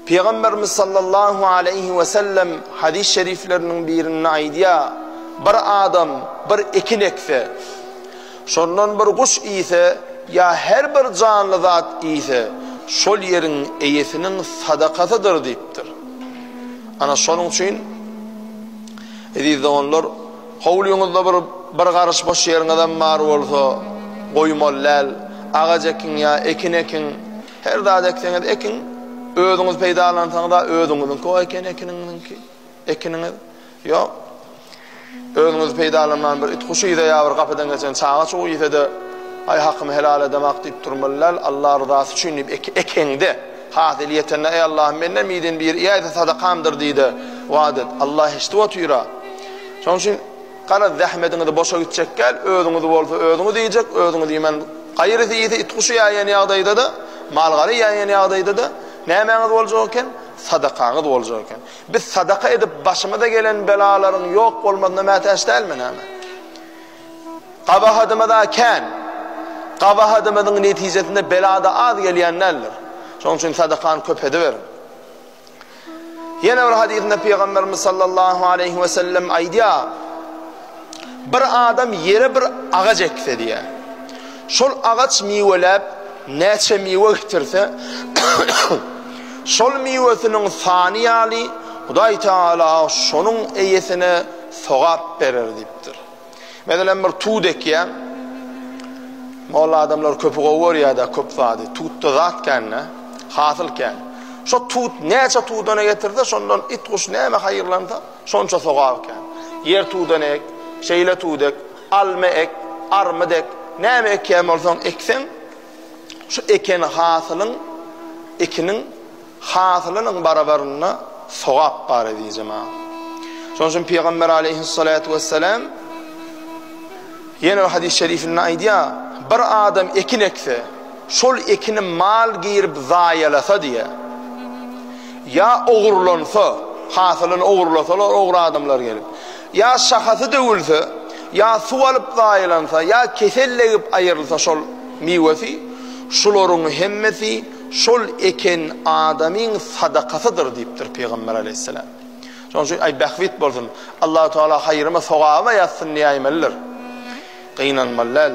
Peygamberimiz sallallahu aleyhi ve sellem hadis şeriflerinin birine aydiya, bir adam bir ekin ekse, şondan bir kuş iyse, ya her bir canlı zat iyse, şol yerin eyesinin sadakatıdır deyiptir. Ana şonun için edildi onlar, hovluyunuzda bir karış boş yerinizden var olsa, koymollal, ağaç ekin ya, ekin ekin, her dağda ekseniz ekin, özünüz peydalansanız da özünüzün ko ekininiz yok. Özünüz peydalanman bir it kuşu ise ya bir kapıdan geçen sağa çoğu ise de ay hakkımı helal edemek deyip durmalılar. Allah rızası için ekinde hasiliyetine ey Allah'ım benden midin bir iyayet sadakamdır deydi vaadet. Allah işte o tüyra. Onun için kana zahmetini de boşa gidecek gel, özünüz olsa özünü diyecek, özünü diymen gayrı ise it kuşu yayını yağdaydı da malgarı yayını yağdaydı da ne emeğiniz olacakken? Sadakanız olacakken. Biz sadaka edip başımıza gelen belaların yok olmadığına müteş değil mi? Kavahadımızın neticesinde belada az geleyenlerdir. Onun için sadakanı köp ediverin. Yine bir hadisinde Peygamberimiz sallallahu aleyhi ve sellem aydiya, bir adam yere bir ağaç ekse diye. Şol ağaç mivelep, neçe mive getirse, şol mivesinin saniyali Huday Teala şonun eyesine sogap verir deyiptir. Mesela bir tuğ dekiyen, Molla adamlar köpü kovur ya da köp zadi, tuğutta zatken, hasılken, şu tuğ neçe tuğdana getirdi, şondan it kuş neme hayırlandı, şonça sogapken. Yer tuğdan ek, şeyle tuğdek, alma ek, arma dek, neme ekkem olsan eksen, şu eken hasılın, ekinin hasılının barabarına sogap var diyeceğim ha. Şonun için Peygamber aleyhissalatu vesselam yine hadis-i şerifine aydiya, bir adam ekin ekse, şol ekini mal giyirip zayalasa diye, ya oğurlansa, hasılını oğurlasalar, oğur adamlar gelip, ya şahası dövülse, ya su alıp zayalansa, ya keselleyip ayırılsa şol mivesi, şolorun hemmesi, şol eken adamın sadakasıdır deyiptir Peygamber aleyhisselam. Şunun için ay bekvit bolsun, Allah-u Teala hayrıma sogaba yatsın niye aymeller. Qıynanmalar.